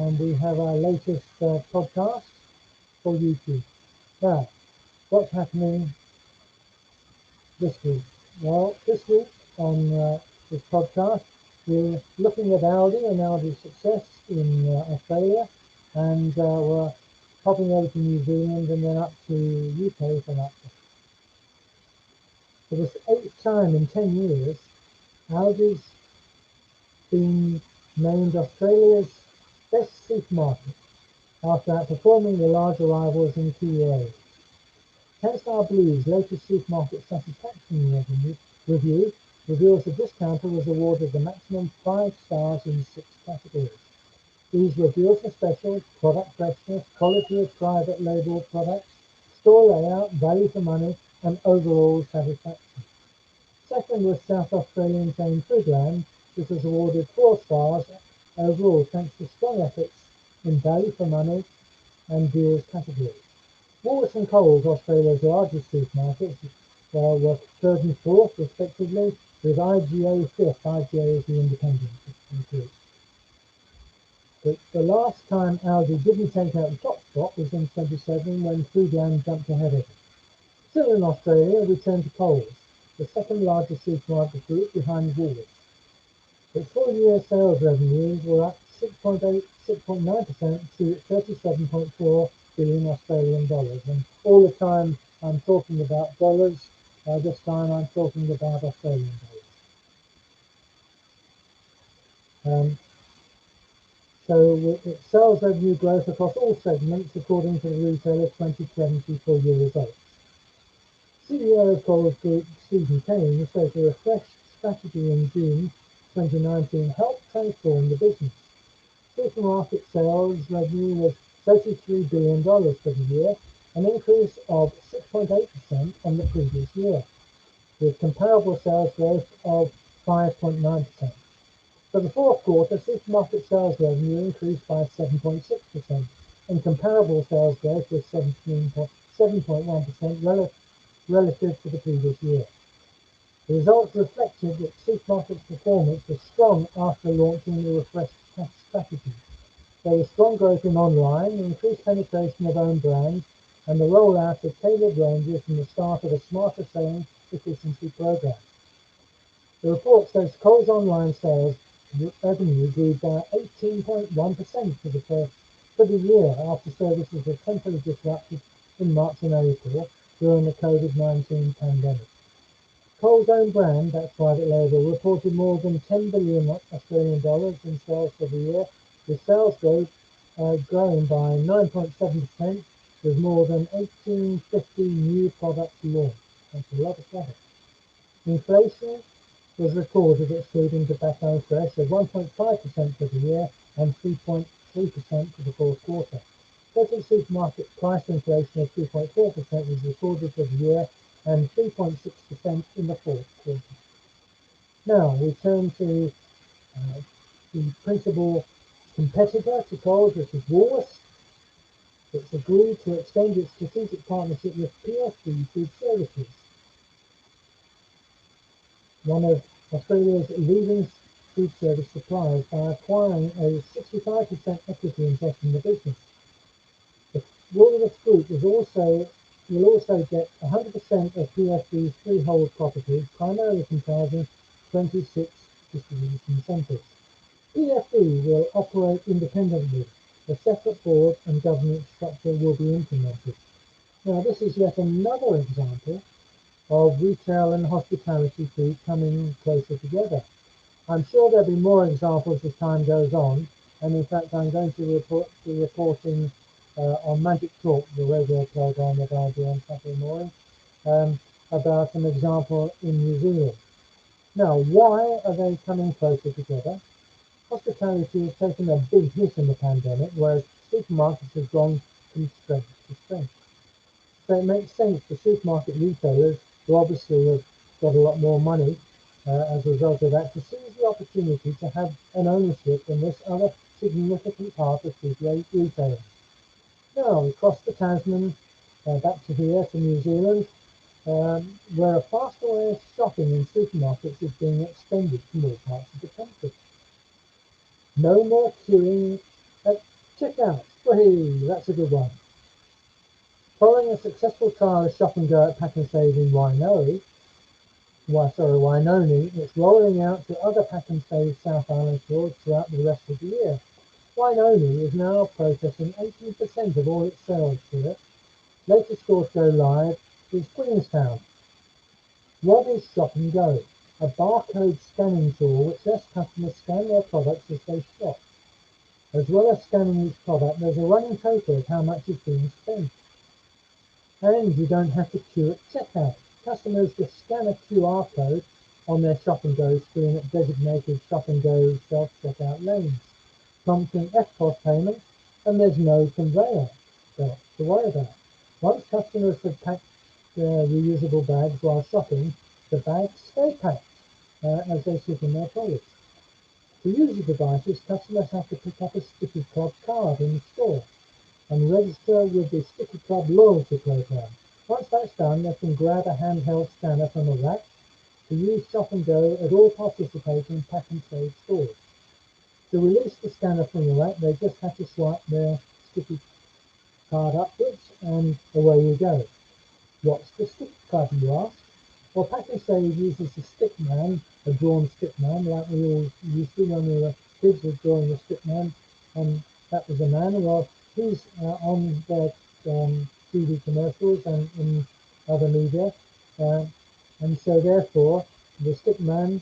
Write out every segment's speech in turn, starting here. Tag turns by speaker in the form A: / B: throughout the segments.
A: and we have our latest podcast for YouTube. Now, what's happening this week? Well, this week on this podcast, we're looking at Aldi and Aldi's success in Australia, and we're hopping over to New Zealand and then up to UK for that. For the 8th time in 10 years, Aldi's been named Australia's best supermarket after outperforming the larger rivals in key areas. Tenstar Blue's latest supermarket satisfaction review reveals the discounter was awarded the maximum 5 stars in 6 categories. These reviews are special: product freshness, quality of private label products, store layout, value for money, and overall satisfaction. Second was South Australian chain Foodland, which was awarded 4 stars overall thanks to strong efforts in value for money and deals categories. Woolworths and Coles, Australia's largest supermarkets, were 3rd and 4th respectively, with IGA 5th. IGA is the independent group. The last time Aldi didn't take out the top spot was in 2007 when Foodland jumped ahead of it. Still in Australia, we turn to Coles, the second largest supermarket group behind Woolworths. Its full-year sales revenues were up 6.9% to 37.4 billion Australian dollars. And all the time I'm talking about dollars, this time I'm talking about Australian dollars. So its sales revenue growth across all segments according to the retailer's 2020 full-year results. CEO of Coles Group, Stephen Kane, says the refreshed strategy in June 2019 helped transform the business. Supermarket sales revenue was $33 billion for the year, an increase of 6.8% on the previous year, with comparable sales growth of 5.9%. For the fourth quarter, supermarket sales revenue increased by 7.6%, and comparable sales growth was 7.1% relative to the previous year. The results reflected that supermarkets' performance was strong after launching the refreshed strategy. There was strong growth in online, increased penetration of own brands, and the rollout of tailored ranges from the start of a smarter selling efficiency program. The report says Coles online sales revenue grew by 18.1% for the year after services were temporarily disrupted in March and April during the COVID-19 pandemic. Coles' own brand, that's private label, reported more than 10 billion Australian dollars in sales for the year, with sales growth grown by 9.7%, with more than 1,850 new products launched. That's a lot of products. Inflation was recorded excluding tobacco and fresh at 1.5% for the year and 3.3% for the fourth quarter. Total supermarket price inflation of 2.4% was recorded for the year and 3.6% in the fourth quarter. Now we turn to the principal competitor to Coles, which is Woolworths. It's agreed to extend its strategic partnership with PFD Food Services, one of Australia's leading food service suppliers, by acquiring a 65% equity interest in the business. The Woolworths Group will also get 100% of PFD's freehold property, primarily comprising 26 distribution centres. PFD will operate independently. A separate board and governance structure will be implemented. Now, this is yet another example of retail and hospitality food coming closer together. I'm sure there'll be more examples as time goes on, and in fact I'm going to be reporting on Magic Talk, the radio program that I do on Saturday morning, about an example in New Zealand. Now, why are they coming closer together? Hospitality has taken a big hit in the pandemic, whereas supermarkets have gone from strength to strength. So it makes sense for supermarket retailers, who obviously have got a lot more money as a result of that, to seize the opportunity to have an ownership in this other significant part of food retailing. Now, we cross the Tasman back to here, to New Zealand, where a faster way of shopping in supermarkets is being extended to more parts of the country. No more queuing at Checkout. Whee! That's a good one. Following a successful trial of Shop and Go at Pack and Save in Wainoni, it's rolling out to other Pack and Save South Island stores throughout the rest of the year. Wainoni is now processing 18% of all its sales here. Latest store to go live is Queenstown. What is Shop and Go? A barcode scanning tool which lets customers scan their products as they shop. As well as scanning each product, there's a running total of how much is being spent. And you don't have to queue at checkout. Customers just scan a QR code on their Shop and Go screen at designated Shop and Go self-checkout lanes, prompting EFTPOS payment, and there's no conveyor belt to worry about. Once customers have packed their reusable bags while shopping, the bags stay packed as they sit in their trolleys. To use the devices, customers have to pick up a Sticky Club card in the store and register with the Sticky Club loyalty program. Once that's done, they can grab a handheld scanner from a rack to use Shop and Go at all participating Pack and Save stores. To release the scanner from the rack, they just have to swipe their Sticky card upwards and away you go. What's the Sticky Club, you ask? Well, Pack and Save uses the stickman, a drawn stickman, like we all used to when we were kids, with drawing a stickman, and that was a man. Well, he's on their TV commercials and in other media, and so therefore the stickman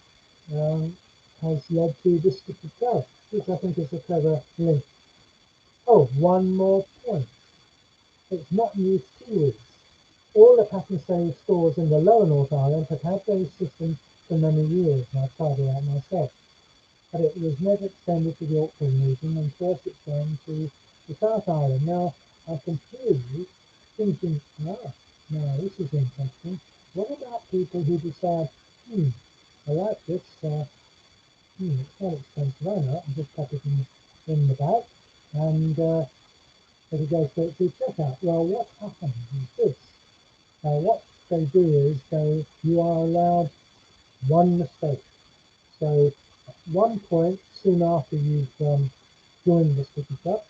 A: has led to the Sticky Club, which I think is a clever link. Oh, one more point. It's not new to kiwis. All the Pack and Save stores in the lower North Island have had those systems for many years, and I've tried it out myself. But it was never extended to the Auckland region and first extended to the South Island. Now, I can hear you thinking, now this is interesting. What about people who decide, I like this, it's not expensive, I know, I'll just pop it in the bag, and it'll go straight through checkout. Well, what happens is this. What they do is you are allowed one mistake. So at one point, soon after you've joined the Sticky Club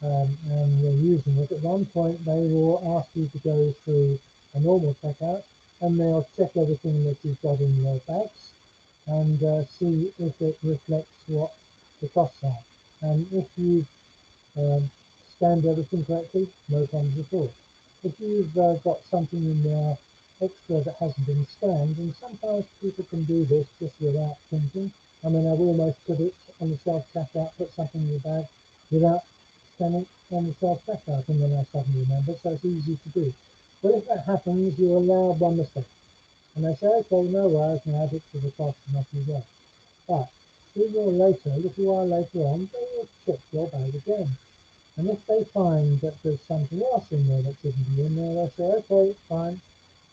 A: and you're using it, at one point they will ask you to go through a normal checkout and they'll check everything that you've got in your bags and see if it reflects what the costs are. And if you've scanned everything correctly, no problems at all. If you've got something in there extra that hasn't been scanned, and sometimes people can do this just without thinking. I mean, I've almost put it on the self-checkout, put something in the bag without scanning on the self-checkout, and then I suddenly remember, so it's easy to do. But if that happens, you're allowed one mistake. And they say, okay, no worries, and add it to the cost and off you go. But sooner or later, a little while later on, they will check your bag again. And if they find that there's something else in there that shouldn't be in there, they'll say, okay, fine,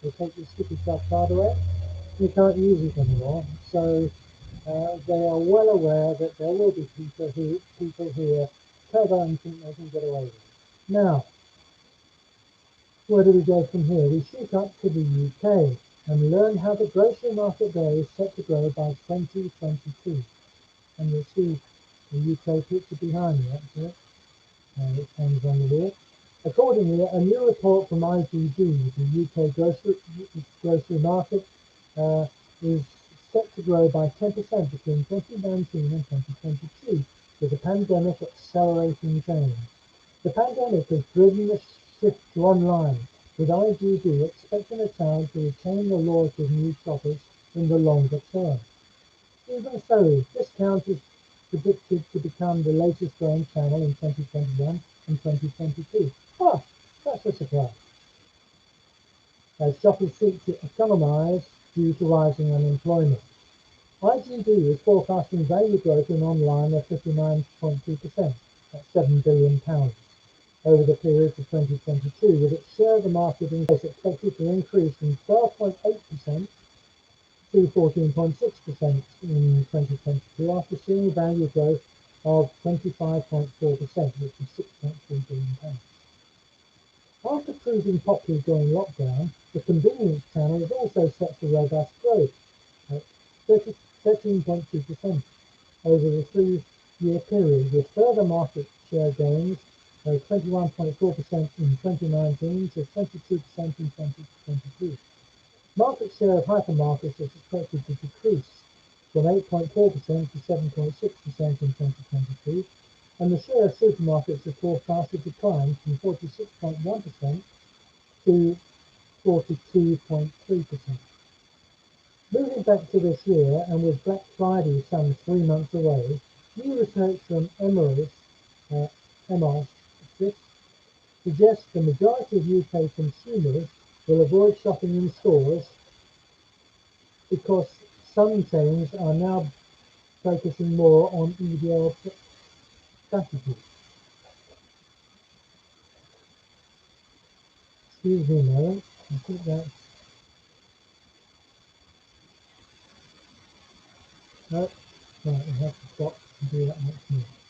A: we'll take your Sticky Club card away. You can't use it anymore. So they are well aware that there will be people who are clever and think they can get away with it. Now, where do we go from here? We shoot up to the UK and learn how the grocery market there is set to grow by 2022. And you'll see the UK picture behind me, actually. It hangs on the wall. Accordingly, a new report from IGD, the UK grocery market, is set to grow by 10% between 2019 and 2022, with the pandemic accelerating change. The pandemic has driven the shift to online, with IGD expecting the challenge to retain the loyalty of new shoppers in the longer term. Even so, discount is predicted to become the latest growing channel in 2021 and 2022. Ah, that's a surprise. As shoppers seek to economise due to rising unemployment. IGD is forecasting value growth in online of 59.2%, that's £7 billion, over the period to 2022, with its share of the market expected to increase from 12.8% to 14.6% in 2022 after seeing value growth of 25.4%, which is £6.3 billion. After proving popular during lockdown, the convenience channel is also set for robust growth at 13.2% over the 3-year period, with further market share gains, 21.4% in 2019 to 22% in 2022. Market share of hypermarkets is expected to decrease from 8.4% to 7.6% in 2022, and the share of supermarkets is forecast to decline from 46.1% to 42.3%. Moving back to this year, and with Black Friday some 3 months away, new research from Emos suggests the majority of UK consumers will avoid shopping in stores because some chains are now focusing more on EDL strategies. Excuse me a moment, I think that's... No, right, I have to stop and do that next minute.